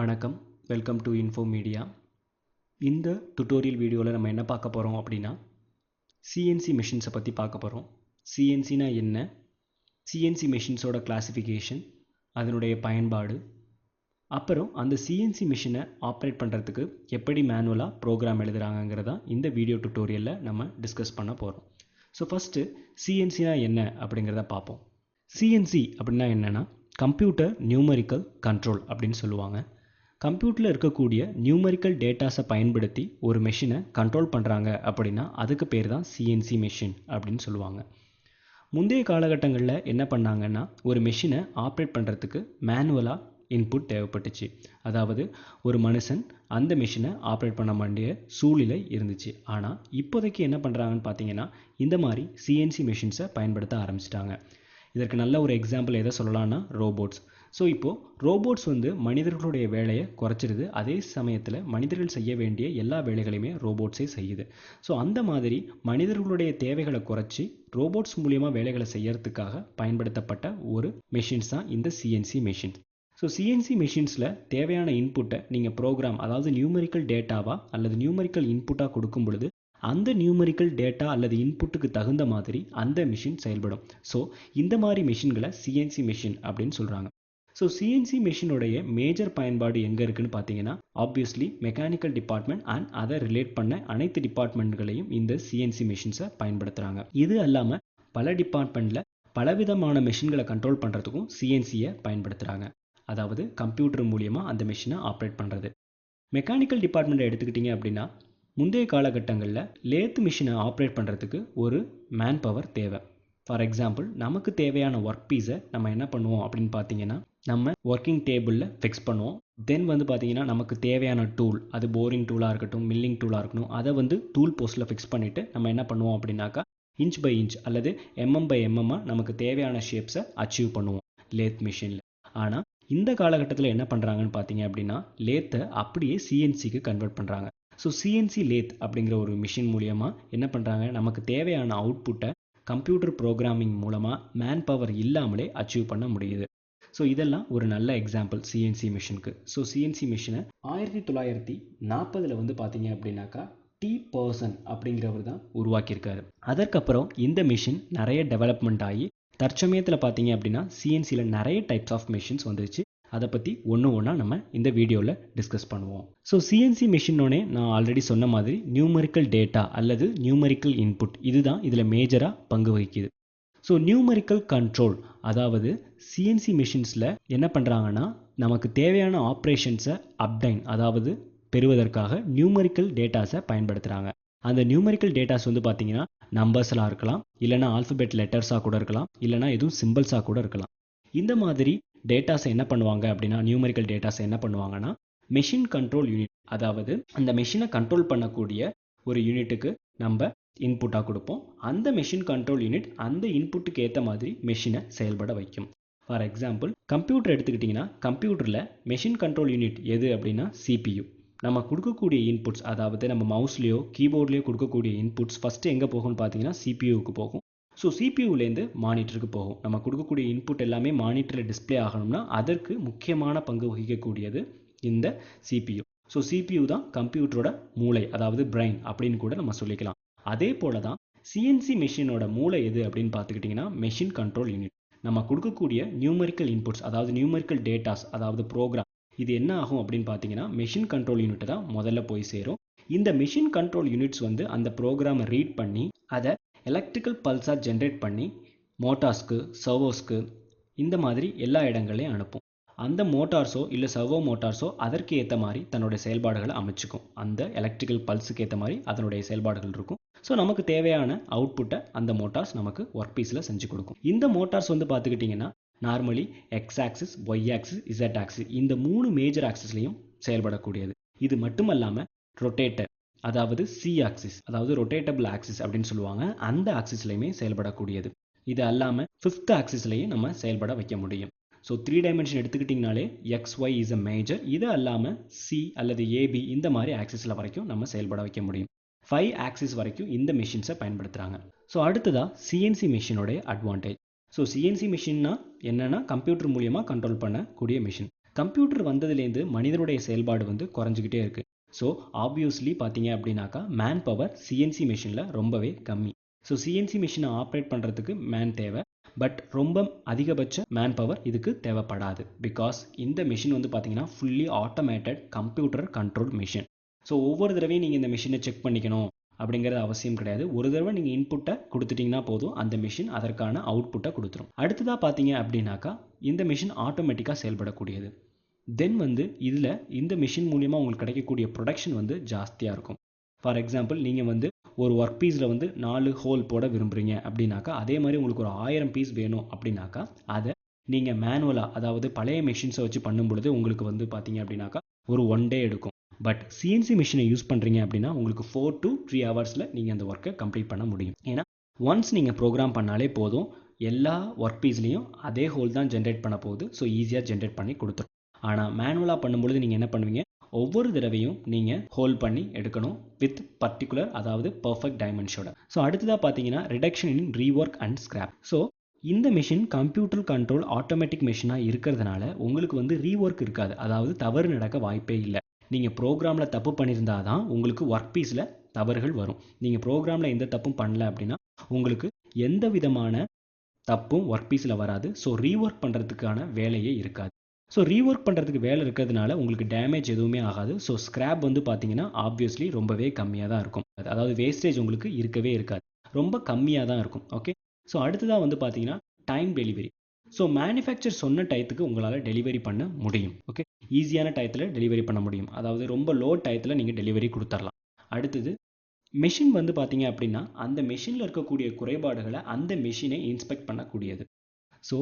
வணக்கம், welcome to info media. இந்த tutorial வீடியோவில் நம்ம என்ன பார்க்க போகிறோம் அப்படின்னா சிஎன்சி மெஷின்ஸை பற்றி பார்க்க போகிறோம். சிஎன்சினா என்ன, சிஎன்சி மெஷின்ஸோட கிளாசிஃபிகேஷன், அதனுடைய பயன்பாடு, அப்புறம் அந்த சிஎன்சி மிஷினை ஆப்ரேட் பண்ணுறதுக்கு எப்படி மேனுவலாக ப்ரோக்ராம் எழுதுகிறாங்கிறதா இந்த வீடியோ டுட்டோரியலில் நம்ம டிஸ்கஸ் பண்ண போகிறோம். ஸோ ஃபஸ்ட்டு சிஎன்சினா என்ன அப்படிங்கிறத பார்ப்போம். சிஎன்சி அப்படின்னா என்னென்னா கம்ப்யூட்டர் நியூமரிக்கல் கண்ட்ரோல் அப்படின்னு சொல்லுவாங்க. கம்ப்யூட்டரில் இருக்கக்கூடிய நியூமரிக்கல் டேட்டாஸை பயன்படுத்தி ஒரு மெஷினை கண்ட்ரோல் பண்ணுறாங்க அப்படின்னா அதுக்கு பேர் தான் சிஎன்சி மெஷின் அப்படின்னு சொல்லுவாங்க. முந்தைய காலகட்டங்களில் என்ன பண்ணாங்கன்னா ஒரு மெஷினை ஆப்ரேட் பண்ணுறதுக்கு மேனுவலாக இன்புட் தேவைப்பட்டுச்சு. அதாவது ஒரு மனுஷன் அந்த மெஷினை ஆப்ரேட் பண்ண வேண்டிய சூழ்நிலை இருந்துச்சு. ஆனால் இப்போதைக்கு என்ன பண்ணுறாங்கன்னு பார்த்தீங்கன்னா இந்த மாதிரி சிஎன்சி மெஷின்ஸை பயன்படுத்த ஆரம்பிச்சிட்டாங்க. இதற்கு நல்ல ஒரு எக்ஸாம்பிள் எதை சொல்லலாம்னா ரோபோட்ஸ். ஸோ இப்போது ரோபோட்ஸ் மனிதர்களுடைய வேலையை குறைச்சிருது, அதே சமயத்தில் மனிதர்கள் செய்ய வேண்டிய எல்லா வேலைகளையுமே ரோபோட்ஸே செய்யுது. ஸோ அந்த மாதிரி மனிதர்களுடைய தேவைகளை குறைச்சி ரோபோட்ஸ் மூலியமாக வேலைகளை செய்யறதுக்காக பயன்படுத்தப்பட்ட ஒரு மெஷின்ஸ் தான் இந்த சிஎன்சி மெஷின்ஸ். ஸோ சிஎன்சி மெஷின்ஸில் தேவையான இன்புட்டை நீங்கள் ப்ரோக்ராம், அதாவது நியூமரிக்கல் டேட்டாவா அல்லது நியூமரிக்கல் இன்புட்டாக கொடுக்கும் பொழுது அந்த நியூமரிக்கல் டேட்டா அல்லது இன்புட்டுக்கு தகுந்த மாதிரி அந்த மிஷின் செயல்படும். ஸோ இந்த மாதிரி மிஷின்களை சிஎன்சி மிஷின் அப்படின்னு சொல்கிறாங்க. ஸோ சிஎன்சி மிஷினுடைய மேஜர் பயன்பாடு எங்கே இருக்குன்னு பார்த்தீங்கன்னா ஆப்வியஸ்லி மெக்கானிக்கல் டிபார்ட்மெண்ட் அண்ட் அதை ரிலேட் பண்ண அனைத்து டிபார்ட்மெண்ட்களையும் இந்த சிஎன்சி மிஷின்ஸை பயன்படுத்துகிறாங்க. இது அல்லாமல் பல டிபார்ட்மெண்ட்டில் பலவிதமான மிஷின்களை கண்ட்ரோல் பண்ணுறதுக்கும் சிஎன்சியை பயன்படுத்துகிறாங்க. அதாவது கம்ப்யூட்டர் மூலியமாக அந்த மிஷினை ஆப்ரேட் பண்ணுறது. மெக்கானிக்கல் டிபார்ட்மெண்ட்டை எடுத்துக்கிட்டிங்க அப்படின்னா முந்தைய காலகட்டங்களில் லேத் மிஷினை ஆப்ரேட் பண்ணுறதுக்கு ஒரு மேன் பவர் தேவை. ஃபார் எக்ஸாம்பிள் நமக்கு தேவையான ஒர்க் பீஸை நம்ம என்ன பண்ணுவோம் அப்படின்னு பார்த்தீங்கன்னா நம்ம ஒர்க்கிங் டேபிளில் ஃபிக்ஸ் பண்ணுவோம். தென் பார்த்தீங்கன்னா நமக்கு தேவையான டூல், அது போரிங் டூலாக இருக்கட்டும், மில்லிங் டூலாக இருக்கட்டும், அதை டூல் போஸ்ட்டில் ஃபிக்ஸ் பண்ணிவிட்டு நம்ம என்ன பண்ணுவோம் அப்படின்னாக்கா இன்ச் பை இன்ச் அல்லது எம்எம் பை எம்எம்மாக நமக்கு தேவையான ஷேப்ஸை அச்சீவ் பண்ணுவோம் லேத் மிஷினில். ஆனால் இந்த காலகட்டத்தில் என்ன பண்ணுறாங்கன்னு பார்த்தீங்க அப்படின்னா லேத்தை அப்படியே சிஎன்சிக்கு கன்வெர்ட் பண்ணுறாங்க. ஸோ சிஎன்சி லேத் அப்படிங்கிற ஒரு மிஷின் மூலியமாக என்ன பண்ணுறாங்க, நமக்கு தேவையான அவுட்புட்டை கம்ப்யூட்டர் ப்ரோக்ராமிங் மூலமாக மேன் பவர் இல்லாமலே அச்சீவ் பண்ண முடியுது. ஸோ இதெல்லாம் ஒரு நல்ல எக்ஸாம்பிள் சிஎன்சி மிஷினுக்கு. ஸோ சிஎன்சி மிஷினை 1940 பார்த்தீங்க அப்படின்னாக்கா டி பர்சன் அப்படிங்கிறவர் தான் உருவாக்கியிருக்காரு. அதற்கப்புறம் இந்த மிஷின் நிறைய டெவலப்மெண்ட் ஆகி தற்சமயத்தில் பார்த்தீங்க அப்படின்னா சிஎன்சியில் நிறைய டைப்ஸ் ஆஃப் மிஷின்ஸ் வந்துருச்சு. அதை பற்றி ஒன்று ஒன்றா நம்ம இந்த வீடியோவில் டிஸ்கஸ் பண்ணுவோம். ஸோ சிஎன்சி மிஷினோடனே நான் ஆல்ரெடி சொன்ன மாதிரி நியூமரிக்கல் டேட்டா அல்லது நியூமரிக்கல் இன்புட் இதுதான் இதில் மேஜராக பங்கு வகிக்குது. ஸோ நியூமரிக்கல் கண்ட்ரோல், அதாவது சிஎன்சி மிஷின்ஸில் என்ன பண்ணுறாங்கன்னா நமக்கு தேவையான ஆப்ரேஷன்ஸை அப்டைன், அதாவது பெறுவதற்காக நியூமரிக்கல் டேட்டாஸை பயன்படுத்துகிறாங்க. அந்த நியூமரிக்கல் டேட்டாஸ் பார்த்தீங்கன்னா நம்பர்ஸ்லாம் இருக்கலாம், இல்லைனா ஆல்ஃபபெட் லெட்டர்ஸாக கூட இருக்கலாம், இல்லைனா எதுவும் சிம்பிள்ஸாக கூட இருக்கலாம். இந்த மாதிரி டேட்டாஸை என்ன பண்ணுவாங்க அப்படின்னா நியூமரிக்கல் டேட்டாஸை என்ன பண்ணுவாங்கன்னா மெஷின் கண்ட்ரோல் யூனிட், அதாவது அந்த மெஷினை கண்ட்ரோல் பண்ணக்கூடிய ஒரு யூனிட்டுக்கு நம்ம இன்புட்டாக கொடுப்போம். அந்த மெஷின் கண்ட்ரோல் யூனிட் அந்த இன்புட்டுக்கு ஏற்ற மாதிரி மெஷினை செயல்பட வைக்கும். ஃபார் எக்ஸாம்பிள் கம்ப்யூட்டர் எடுத்துக்கிட்டிங்கன்னா கம்ப்யூட்டரில் மெஷின் கண்ட்ரோல் யூனிட் எது அப்படின்னா சிபியு. நம்ம கொடுக்கக்கூடிய இன்புட்ஸ், அதாவது நம்ம மவுஸ்லேயோ கீபோர்ட்லேயோ கொடுக்கக்கூடிய இன்புட்ஸ் ஃபஸ்ட்டு எங்கே போகும்னு பார்த்தீங்கன்னா சிபியூவுக்கு போகும். ஸோ சிபியூலேருந்து மானிட்டருக்கு போகும். நம்ம கொடுக்கக்கூடிய இன்புட் எல்லாமே மானிட்டரில் டிஸ்பிளே ஆகணும்னா அதற்கு முக்கியமான பங்கு வகிக்கக்கூடியது இந்த சிபியூ. ஸோ சிபியூ தான் கம்ப்யூட்டரோட மூளை, அதாவது பிரெயின் அப்படின்னு கூட நம்ம சொல்லிக்கலாம். அதே போல தான் சிஎன்சி மெஷினோட மூளை எது அப்படின்னு பார்த்துக்கிட்டிங்கன்னா மெஷின் கண்ட்ரோல் யூனிட். நம்ம கொடுக்கக்கூடிய நியூமரிக்கல் இன்புட்ஸ், அதாவது நியூமரிக்கல் டேட்டாஸ், அதாவது ப்ரோக்ராம், இது என்ன ஆகும் அப்படின்னு பார்த்தீங்கன்னா மெஷின் கண்ட்ரோல் யூனிட் தான் முதல்ல போய் சேரும். இந்த மெஷின் கண்ட்ரோல் யூனிட்ஸ் அந்த ப்ரோக்ராமை ரீட் பண்ணி அதை எலக்ட்ரிக்கல் பல்ஸாக ஜென்ரேட் பண்ணி மோட்டார்ஸ்க்கு, சர்வோஸ்க்கு, இந்த மாதிரி எல்லா இடங்களையும் அனுப்பும். அந்த மோட்டார்ஸோ இல்லை சர்வோ மோட்டார்ஸோ அதற்கு ஏற்ற மாதிரி தன்னுடைய செயல்பாடுகளை அமைச்சுக்கும். அந்த எலக்ட்ரிக்கல் பல்ஸுக்கு ஏற்ற மாதிரி அதனுடைய செயல்பாடுகள் இருக்கும். ஸோ நமக்கு தேவையான அவுட்புட்டை அந்த மோட்டார்ஸ் நமக்கு ஒர்க் பீஸில் செஞ்சு கொடுக்கும். இந்த மோட்டார்ஸ் பார்த்துக்கிட்டிங்கன்னா normally x axis, y axis, z axis, இந்த 3 மேஜர் ஆக்சிஸ்லையும் செயல்படக்கூடியது. இது மட்டும் இல்லாமல் ரொட்டேட்டர், அதாவது சி ஆக்சிஸ், அதாவது ரொட்டேட்டபிள் ஆக்சிஸ் அப்படின்னு சொல்லுவாங்க, அந்த ஆக்சிஸ்லையுமே செயல்படக்கூடியது. இது அல்லாமல் 5th ஆக்சிஸ்லையும் நம்ம செயல்பட வைக்க முடியும். ஸோ 3 டைமென்ஷன் எடுத்துக்கிட்டிங்கனாலே X Y is a major, இது அல்லாமல் சி அல்லது ஏபி இந்த மாதிரி ஆக்சிஸில் வரைக்கும் நம்ம செயல்பட வைக்க முடியும். 5 ஆக்சிஸ் வரைக்கும் இந்த மிஷின்ஸை பயன்படுத்துகிறாங்க. ஸோ அடுத்ததாக சிஎன்சி மிஷினோடைய அட்வான்டேஜ். ஸோ சிஎன்சி மிஷின்னா என்னென்னா கம்ப்யூட்டர் மூலியமாக கண்ட்ரோல் பண்ணக்கூடிய மிஷின். கம்ப்யூட்டர் வந்ததுலேருந்து மனிதனுடைய செயல்பாடு வந்து குறைஞ்சிக்கிட்டே இருக்குது. ஸோ ஆப்வியஸ்லி பார்த்தீங்க அப்படின்னாக்கா மேன் பவர் சிஎன்சி மிஷினில் ரொம்பவே கம்மி. ஸோ சிஎன்சி மிஷினை ஆப்ரேட் பண்ணுறதுக்கு மேன் தேவை, பட் ரொம்ப அதிகபட்ச மேன் பவர் இதுக்கு தேவைப்படாது. பிகாஸ் இந்த மிஷின் வந்து பார்த்தீங்கன்னா fully automated computer control machine. So ஒவ்வொரு தடவையும் நீங்கள் இந்த மிஷினை செக் பண்ணிக்கணும் அப்படிங்கிறது அவசியம் கிடையாது. ஒரு தடவை நீங்கள் இன்புட்டை கொடுத்துட்டிங்கன்னா போதும், அந்த மிஷின் அதற்கான அவுட்புட்டை கொடுத்துரும். அடுத்ததாக பார்த்தீங்க அப்படின்னாக்கா இந்த மிஷின் ஆட்டோமேட்டிக்காக செயல்படக்கூடியது. தென் வந்து இதில் இந்த மிஷின் மூலிமா உங்களுக்கு கிடைக்கக்கூடிய ப்ரொடக்ஷன் வந்து ஜாஸ்தியாக இருக்கும். ஃபார் எக்ஸாம்பிள் நீங்கள் வந்து ஒரு ஒர்க் பீஸில் வந்து 4 ஹோல் போட விரும்புகிறீங்க அப்படின்னாக்கா, அதே மாதிரி உங்களுக்கு ஒரு 1000 பீஸ் வேணும் அப்படின்னாக்கா, அதை நீங்கள் மேனுவலாக, அதாவது பழைய மிஷின்ஸை வச்சு பண்ணும் பொழுது உங்களுக்கு வந்து பார்த்தீங்க அப்படின்னாக்கா ஒரு 1 டே எடுக்கும். பட் சிஎன்சி மிஷினை யூஸ் பண்ணுறீங்க அப்படின்னா உங்களுக்கு 4 to 3 ஹவர்ஸில் நீங்கள் அந்த ஒர்க்கை கம்ப்ளீட் பண்ண முடியும். ஏன்னா ஒன்ஸ் நீங்கள் ப்ரோக்ராம் பண்ணாலே போதும், எல்லா ஒர்க் பீஸ்லேயும் அதே ஹோல் தான் ஜென்ரேட் பண்ண போகுது. ஸோ ஈஸியாக ஜென்ரேட் பண்ணி கொடுத்துரும். ஆனால் மேனுவலாக பண்ணும்பொழுது நீங்கள் என்ன பண்ணுவீங்க, ஒவ்வொரு தடவையும் நீங்கள் ஹோல்ட் பண்ணி எடுக்கணும் வித் பர்டிகுலர், அதாவது பர்ஃபெக்ட் டைமென்ஷனோட. ஸோ அடுத்ததாக பார்த்தீங்கன்னா reduction in rework and scrap. So இந்த மிஷின் கம்ப்யூட்டர் கண்ட்ரோல் ஆட்டோமேட்டிக் மிஷினாக இருக்கிறதுனால உங்களுக்கு வந்து ரீஒர்க் இருக்காது, அதாவது தவறு நடக்க வாய்ப்பே இல்லை. நீங்கள் ப்ரோக்ராமில் தப்பு பண்ணியிருந்தால் தான் உங்களுக்கு ஒர்க் பீஸில் தவறுகள் வரும். நீங்கள் ப்ரோக்ராமில் எந்த தப்பும் பண்ணல அப்படின்னா உங்களுக்கு எந்த விதமான தப்பும் ஒர்க் பீஸில் வராது. ஸோ ரீஒர்க் பண்ணுறதுக்கான வேலையே இருக்காது. ஸோ ரீஒர்க் பண்ணுறதுக்கு வேலை இருக்கிறதுனால உங்களுக்கு டேமேஜ் எதுவுமே ஆகாது. ஸோ ஸ்கிராப் வந்து பார்த்தீங்கன்னா ஆப்வியஸ்லி ரொம்பவே கம்மியாக தான் இருக்கும். அதாவது வேஸ்டேஜ் உங்களுக்கு இருக்கவே இருக்காது, ரொம்ப கம்மியாக தான் இருக்கும். ஓகே. ஸோ அடுத்ததாக வந்து பார்த்தீங்கன்னா டைம் டெலிவரி. ஸோ மேனுஃபேக்சர் சொன்ன டயத்துக்கு உங்களால் டெலிவரி பண்ண முடியும். ஓகே, ஈஸியான டயத்தில் டெலிவரி பண்ண முடியும், அதாவது ரொம்ப லோ டயத்தில் நீங்கள் டெலிவரி கொடுத்துடலாம். அடுத்தது மிஷின் வந்து பார்த்தீங்க அப்படின்னா அந்த மிஷினில் இருக்கக்கூடிய குறைபாடுகளை அந்த மிஷினை இன்ஸ்பெக்ட் பண்ணக்கூடியது. ஸோ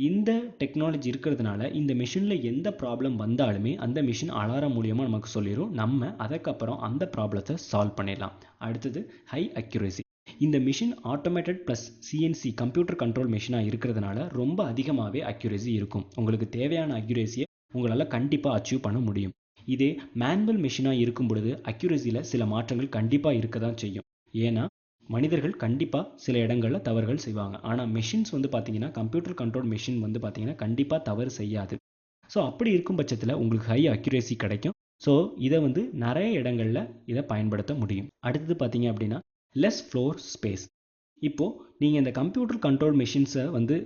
இந்த டெக்னாலஜி இருக்கிறதுனால இந்த மிஷினில் எந்த ப்ராப்ளம் வந்தாலுமே அந்த மிஷின் அலாரம் மூலியமாக நமக்கு சொல்லிடும். நம்ம அதுக்கப்புறம் அந்த ப்ராப்ளத்தை சால்வ் பண்ணிடலாம். அடுத்தது ஹை அக்யூரேசி. இந்த machine automated plus CNC computer control மிஷினாக இருக்கிறதுனால ரொம்ப அதிகமாகவே அக்யூரேசி இருக்கும். உங்களுக்கு தேவையான அக்யூரேசியை உங்களால் கண்டிப்பாக அச்சீவ் பண்ண முடியும். இதே மேனுவல் மிஷினாக இருக்கும் பொழுது அக்யூரேசியில் சில மாற்றங்கள் கண்டிப்பாக இருக்க தான் செய்யும். ஏன்னா மனிதர்கள் கண்டிப்பாக சில இடங்களில் தவறுகள் செய்வாங்க. ஆனால் மிஷின்ஸ் வந்து பார்த்தீங்கன்னா கம்ப்யூட்டர் கண்ட்ரோல் மிஷின் வந்து பார்த்தீங்கன்னா கண்டிப்பாக தவறு செய்யாது. ஸோ அப்படி இருக்கும் பட்சத்தில் உங்களுக்கு ஹை அக்யூரேசி கிடைக்கும். ஸோ இதை வந்து நிறைய இடங்களில் இதை பயன்படுத்த முடியும். அடுத்தது பார்த்தீங்க அப்படின்னா லெஸ் ஃப்ளோர் ஸ்பேஸ். இப்போது நீங்கள் இந்த கம்ப்யூட்டர் கண்ட்ரோல் மிஷின்ஸை வந்து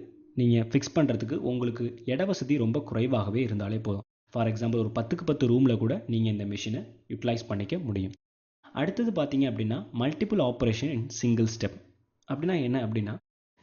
நீங்கள் ஃபிக்ஸ் பண்ணுறதுக்கு உங்களுக்கு இட வசதி ரொம்ப குறைவாகவே இருந்தாலே போதும். ஃபார் எக்ஸாம்பிள் ஒரு 10க்கு 10 ரூமில் கூட நீங்கள் இந்த மிஷினை யூட்டிலைஸ் பண்ணிக்க முடியும். அடுத்தது பார்த்தீங்க அப்படின்னா மல்டிபிள் ஆப்ரேஷன் இன் சிங்கிள் ஸ்டெப். அப்படின்னா என்ன அப்படின்னா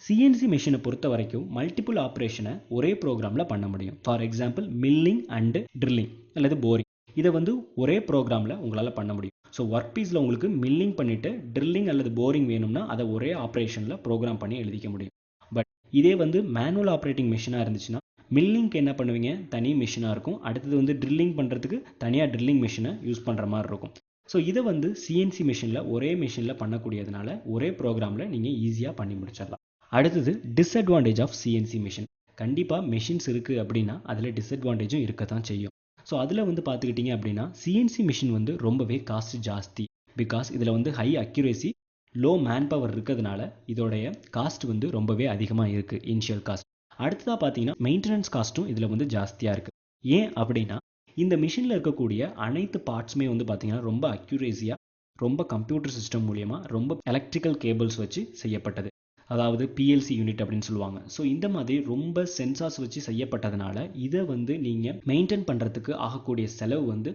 சிஎன்சி மிஷினை பொறுத்த வரைக்கும் மல்டிபிள் ஆப்ரேஷனை ஒரே ப்ரோக்ராமில் பண்ண முடியும். For example milling and drilling அல்லது போரிங், இதை வந்து ஒரே ப்ரோக்ராமில் உங்களால் பண்ண முடியும். ஸோ ஒர்க் பீஸில் உங்களுக்கு மில்லிங் பண்ணிவிட்டு ட்ரில்லிங் அல்லது போரிங் வேணும்னா அதை ஒரே ஆப்ரேஷனில் ப்ரோக்ராம் பண்ணி எழுதிக்க முடியும். பட் இதே வந்து மேனுவல் ஆப்ரேட்டிங் மிஷினாக இருந்துச்சுன்னா மில்லிங்க்கு என்ன பண்ணுவீங்க, தனி மிஷினாக இருக்கும். அடுத்தது வந்து ட்ரில்லிங் பண்ணுறதுக்கு தனியாக ட்ரில்லிங் மிஷினை யூஸ் பண்ணுற மாதிரி இருக்கும். ஸோ இதை வந்து சிஎன்சி மிஷினில் ஒரே மிஷினில் பண்ணக்கூடியதுனால ஒரே ப்ரோக்ராமில் நீங்கள் ஈஸியாக பண்ணி முடிச்சிடலாம். அடுத்தது டிஸ்அட்வான்டேஜ் ஆஃப் சிஎன்சி மிஷின். கண்டிப்பாக மிஷின்ஸ் இருக்குது அப்படின்னா அதில் டிஸ்அட்வான்டேஜும் இருக்க தான் செய்யும். ஸோ அதில் வந்து பார்த்துக்கிட்டிங்க அப்படின்னா சிஎன்சி மிஷின் வந்து ரொம்பவே காஸ்ட் ஜாஸ்தி. பிகாஸ் இதில் வந்து high accuracy, low man power இருக்கிறதுனால இதோடைய காஸ்ட் வந்து ரொம்பவே அதிகமாக இருக்குது, இனிஷியல் காஸ்ட். அடுத்ததாக பார்த்தீங்கன்னா மெயின்டெனன்ஸ் காஸ்ட்டும் இதில் வந்து ஜாஸ்தியாக இருக்குது. ஏன் அப்படின்னா இந்த மிஷினில் இருக்கக்கூடிய அனைத்து பார்ட்ஸுமே வந்து பார்த்தீங்கன்னா ரொம்ப அக்யூரேசியாக, ரொம்ப கம்ப்யூட்டர் சிஸ்டம் மூலியமாக, ரொம்ப எலக்ட்ரிக்கல் கேபிள்ஸ் வச்சு செய்யப்பட்டது, அதாவது பிஎல்சி யூனிட் அப்படின்னு சொல்லுவாங்க. ஸோ இந்த மாதிரி ரொம்ப சென்சார்ஸ் வச்சு செய்யப்பட்டதுனால இதை வந்து நீங்கள் மெயின்டைன் பண்ணுறதுக்கு ஆகக்கூடிய செலவு வந்து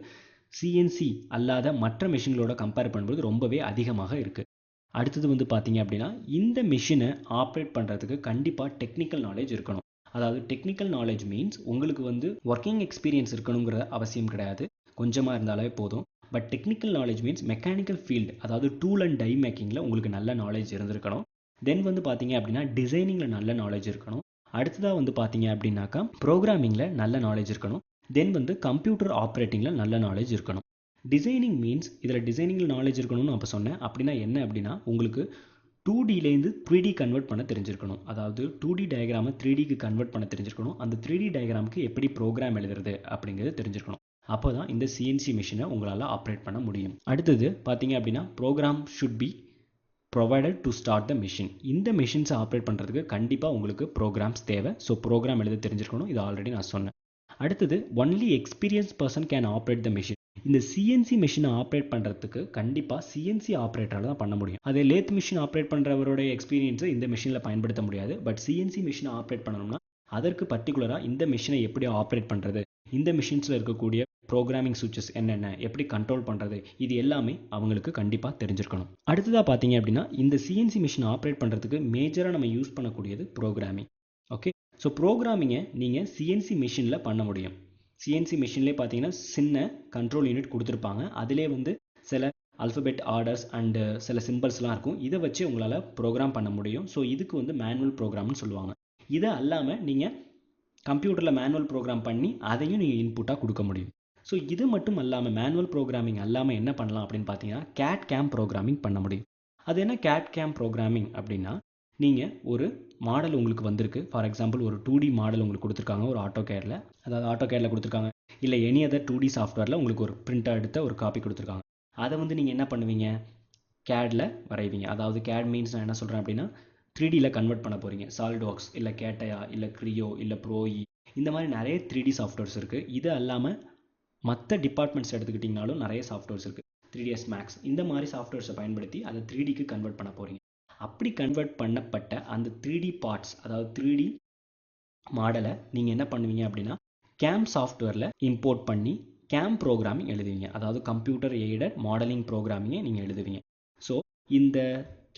சிஎன்சி அல்லாத மற்ற மிஷின்களோட கம்பேர் பண்ணும்போது ரொம்பவே அதிகமாக இருக்குது. அடுத்தது வந்து பார்த்தீங்க அப்படின்னா இந்த மிஷினை ஆப்ரேட் பண்ணுறதுக்கு கண்டிப்பாக டெக்னிக்கல் நாலேஜ் இருக்கணும். அதாவது டெக்னிக்கல் நாலேஜ் மீன்ஸ் உங்களுக்கு வந்து ஒர்க்கிங் எக்ஸ்பீரியன்ஸ் இருக்கணுங்கிற அவசியம் கிடையாது, கொஞ்சமாக இருந்தாலே போதும். But technical knowledge means mechanical field, அதாவது டூல் அண்ட் டை மேக்கிங்கில் உங்களுக்கு நல்ல நாலேஜ் இருந்திருக்கணும். தென் வந்து பார்த்தீங்க அப்படின்னா டிசைனிங்கில் நல்ல நாலேஜ் இருக்கணும். அடுத்ததாக வந்து பார்த்தீங்க அப்படின்னாக்கா ப்ரோக்ராமிங்கில் நல்ல நாலேஜ் இருக்கணும். தென் வந்து கம்ப்யூட்டர் ஆப்ரேட்டிங்கில் நல்ல நாலேஜ் இருக்கணும். டிசைனிங் மீன்ஸ் இதில் டிசைனிங்கில் நாலேஜ் இருக்கணும்னு அப்போ சொன்னேன். அப்படின்னா என்ன அப்படின்னா உங்களுக்கு 2Dலேருந்து 3D கன்வெர்ட் பண்ண தெரிஞ்சிருக்கணும். அதாவது 2D டயக்ராமை 3Dக்கு கன்வெர்ட் பண்ண தெரிஞ்சிருக்கணும். அந்த 3D டயக்ராமுக்கு எப்படி ப்ரோக்ராம் எழுதுறது அப்படிங்கிறது தெரிஞ்சிருக்கணும். அப்போ தான் இந்த சிஎன்சி மிஷினை உங்களால் ஆப்ரேட் பண்ண முடியும். அடுத்தது பார்த்தீங்க அப்படின்னா program should be provided to start the machine. இந்த மிஷின்ஸை ஆப்ரேட் பண்ணுறதுக்கு கண்டிப்பாக உங்களுக்கு ப்ரோக்ராம்ஸ் தேவை. ஸோ ப்ரோக்ராம் எழுத தெரிஞ்சிருக்கணும், இது ஆல்ரெடி நான் சொன்னேன். அடுத்தது only experience person can operate the machine. இந்த சிஎன்சி மிஷினை ஆப்ரேட் பண்ணுறதுக்கு கண்டிப்பாக சிஎன்சி ஆப்ரேட்டரால் தான் பண்ண முடியும். அதே லேத் மிஷின் ஆப்ரேட் பண்ணுறவருடைய எக்ஸ்பீரியன்ஸை இந்த மிஷினில் பயன்படுத்த முடியாது. பட் சிஎன்சி மிஷினை ஆப்ரேட் பண்ணணும்னா அதற்கு பர்டிகுலராக இந்த மிஷினை எப்படி ஆப்ரேட் பண்ணுறது, இந்த மிஷின்ஸில் இருக்கக்கூடிய ப்ரோக்ராமிங் சுவிட்சஸ் என்னென்ன, எப்படி கண்ட்ரோல் பண்ணுறது, இது எல்லாமே அவங்களுக்கு கண்டிப்பாக தெரிஞ்சிருக்கணும். அடுத்ததாக பார்த்தீங்க அப்படின்னா இந்த சிஎன்சி மிஷினை ஆப்ரேட் பண்ணுறதுக்கு மேஜராக நம்ம யூஸ் பண்ணக்கூடியது ப்ரோக்ராமிங். ஓகே, ஸோ ப்ரோக்ராமிங்கை நீங்கள் சிஎன்சி மிஷினில் பண்ண முடியும். சிஎன்சி மிஷின்லேயே பார்த்தீங்கன்னா சின்ன கண்ட்ரோல் யூனிட் கொடுத்துருப்பாங்க. அதிலே வந்து சில அல்ஃபபெட் ஆர்டர்ஸ் அண்டு சில சிம்பிள்ஸ்லாம் இருக்கும். இதை வச்சு உங்களால் ப்ரோக்ராம் பண்ண முடியும். ஸோ இதுக்கு வந்து மேனுவல் ப்ரோக்ராம்னு சொல்லுவாங்க. இதை அல்லாமல் நீங்கள் கம்ப்யூட்டரில் மேனுவல் ப்ரோக்ராம் பண்ணி அதையும் நீங்கள் இன்புட்டாக கொடுக்க முடியும். ஸோ இது மட்டும் அல்லாமல் மேனுவல் ப்ரோக்ராமிங் அல்லாமல் என்ன பண்ணலாம் அப்படின்னு பார்த்தீங்கன்னா கேட் கேம் ப்ரோக்ராமிங் பண்ண முடியும். அது என்ன கேட் கேம் ப்ரோக்ராமிங் அப்படின்னா, நீங்கள் ஒரு மாடல் உங்களுக்கு வந்திருக்கு. ஃபார் எக்ஸாம்பிள் ஒரு 2D மாடல் உங்களுக்கு கொடுத்துருக்காங்க ஒரு ஆட்டோகேடில், அதாவது ஆட்டோகேடில் கொடுத்துருக்காங்க, இல்லை எனி அதர் 2D சாஃப்ட்வேரில் உங்களுக்கு ஒரு பிரிண்ட் எடுத்த ஒரு காப்பி கொடுத்துருக்காங்க. அதை வந்து நீங்கள் என்ன பண்ணுவீங்க, கேடில் வரைவீங்க. அதாவது கேட் மீன்ஸ் நான் என்ன சொல்கிறேன் அப்படின்னா 3Dயில் கன்வெர்ட் பண்ண போகிறீங்க. சாலிட்வொர்க்ஸ் இல்லை கேட்டையா இல்லை க்ரியோ இல்லை ப்ரோஇ, இந்த மாதிரி நிறைய 3D சாஃப்ட்வேர்ஸ் இருக்குது. இது அல்லாமல் மற்ற டிபார்ட்மெண்ட்ஸ் எடுத்துக்கிட்டிங்கனாலும் நிறைய சாஃப்ட்வேர்ஸ் இருக்குது. 3ds Max இந்த மாதிரி சாஃப்ட்வேர்ஸை பயன்படுத்தி அதை 3Dக்கு கன்வெர்ட் பண்ண போகிறீங்க. அப்படி கன்வெர்ட் பண்ணப்பட்ட அந்த 3D பார்ட்ஸ், அதாவது 3D மாடலை நீங்கள் என்ன பண்ணுவீங்க அப்படின்னா கேம் சாஃப்ட்வேரில் இம்போர்ட் பண்ணி கேம் ப்ரோக்ராமிங் எழுதுவீங்க. அதாவது கம்ப்யூட்டர் எய்டட் மாடலிங் ப்ரோக்ராமிங்கை நீங்கள் எழுதுவீங்க. ஸோ இந்த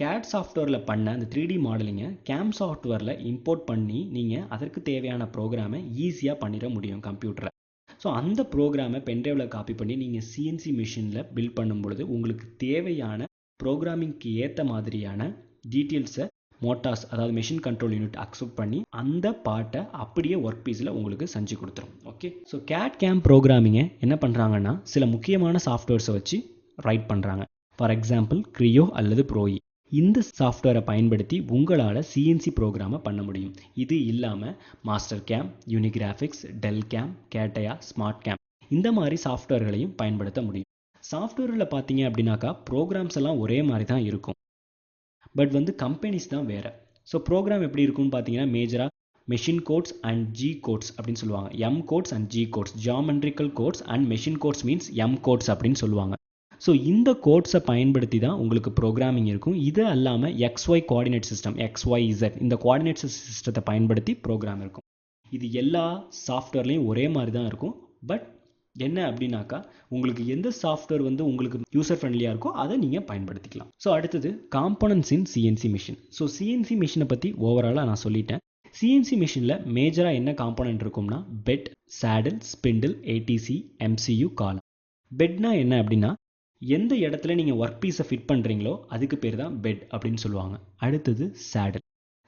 கேட் சாஃப்ட்வேரில் பண்ண அந்த 3D மாடலிங்கை கேம் சாஃப்ட்வேரில் இம்போர்ட் பண்ணி நீங்கள் அதற்கு தேவையான ப்ரோக்ராமை ஈஸியாக பண்ணிட முடியும் கம்ப்யூட்டரில். ஸோ அந்த ப்ரோக்ராமை பென்ட்ரைவில் காப்பி பண்ணி நீங்கள் சிஎன்சி மிஷினில் பில்ட் பண்ணும் பொழுது உங்களுக்கு தேவையான ப்ரோக்ராமிங்க்கு ஏற்ற மாதிரியான டீட்டெயில்ஸை மோட்டார்ஸ், அதாவது மெஷின் கண்ட்ரோல் யூனிட் அக்செப்ட் பண்ணி அந்த பார்ட்டை அப்படியே ஒர்க் பீஸில் உங்களுக்கு செஞ்சு கொடுத்துரும். ஓகே, ஸோ கேட் கேம் ப்ரோக்ராமிங்கை என்ன பண்ணுறாங்கன்னா சில முக்கியமான சாஃப்ட்வேர்ஸை வச்சு ரைட் பண்ணுறாங்க. ஃபார் எக்ஸாம்பிள் க்ரியோ அல்லது ப்ரோஇ. இந்த சாஃப்ட்வேரை பயன்படுத்தி உங்களால் சிஎன்சி ப்ரோக்ராமை பண்ண முடியும். இது இல்லாமல் Mastercam, Unigraphics, Delcam, கேட்டையா, ஸ்மார்ட் கேம் இந்த மாதிரி சாஃப்ட்வேர்களையும் பயன்படுத்த முடியும். சாஃப்ட்வேரில் பார்த்தீங்க அப்படின்னாக்கா ப்ரோக்ராம்ஸ் எல்லாம் ஒரே மாதிரி தான் இருக்கும். பட் வந்து கம்பெனிஸ் தான் வேறு. ஸோ ப்ரோக்ராம் எப்படி இருக்குன்னு பார்த்தீங்கன்னா மேஜராக machine codes and G codes அப்படின்னு சொல்லுவாங்க. M codes and G codes, geometrical codes and machine codes means M codes அப்படின்னு சொல்லுவாங்க. ஸோ இந்த கோட்ஸை பயன்படுத்தி தான் உங்களுக்கு ப்ரோக்ராமிங் இருக்கும். இது அல்லாமல் XY கோஆர்டினேட் சிஸ்டம், XYZ இந்த கோஆர்டினேட் சிஸ்டத்தை பயன்படுத்தி ப்ரோக்ராம் இருக்கும். இது எல்லா சாஃப்ட்வேர்லேயும் ஒரே மாதிரி தான் இருக்கும். பட் என்ன அப்படின்னாக்கா உங்களுக்கு எந்த சாஃப்ட்வேர் வந்து உங்களுக்கு யூசர் ஃப்ரெண்ட்லியாக இருக்கோ அதை நீங்கள் பயன்படுத்திக்கலாம். ஸோ அடுத்தது காம்போனன்ட்ஸ் இன் சிஎன்சி மிஷின். ஸோ சிஎன்சி மிஷினை பற்றி ஓவராலாக நான் சொல்லிட்டேன். சிஎன்சி மிஷினில் மேஜராக என்ன காம்போனன்ட் இருக்கும்னா bed, saddle, spindle, ATC, MCU, column. பெட்னா என்ன அப்படின்னா எந்த இடத்துல நீங்கள் ஒர்க் பீஸை ஃபிட் பண்ணுறீங்களோ அதுக்கு பேர் தான் பெட் அப்படின்னு சொல்லுவாங்க. அடுத்தது சேடில்.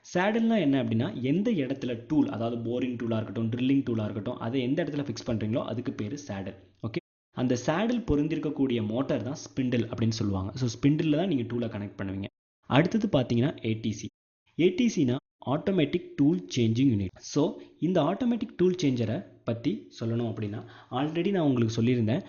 சேடில்னா என்ன அப்படின்னா எந்த இடத்துல டூல், அதாவது போரிங் டூலாக இருக்கட்டும், ட்ரில்லிங் டூலாக இருக்கட்டும், அதை எந்த இடத்துல ஃபிக்ஸ் பண்ணுறீங்களோ அதுக்கு பேர் சேடில். ஓகே, அந்த சேடில் பொருந்திருக்கக்கூடிய மோட்டார் தான் ஸ்பிண்டில் அப்படின்னு சொல்லுவாங்க. ஸோ ஸ்பிண்டில் தான் நீங்கள் டூலை கனெக்ட் பண்ணுவீங்க. அடுத்தது பார்த்தீங்கன்னா ஏடிசி. ஏடிசினா automatic tool changing unit. So இந்த ஆட்டோமேட்டிக் டூல் சேஞ்சரை பற்றி சொல்லணும் அப்படின்னா ஆல்ரெடி நான் உங்களுக்கு சொல்லியிருந்தேன்,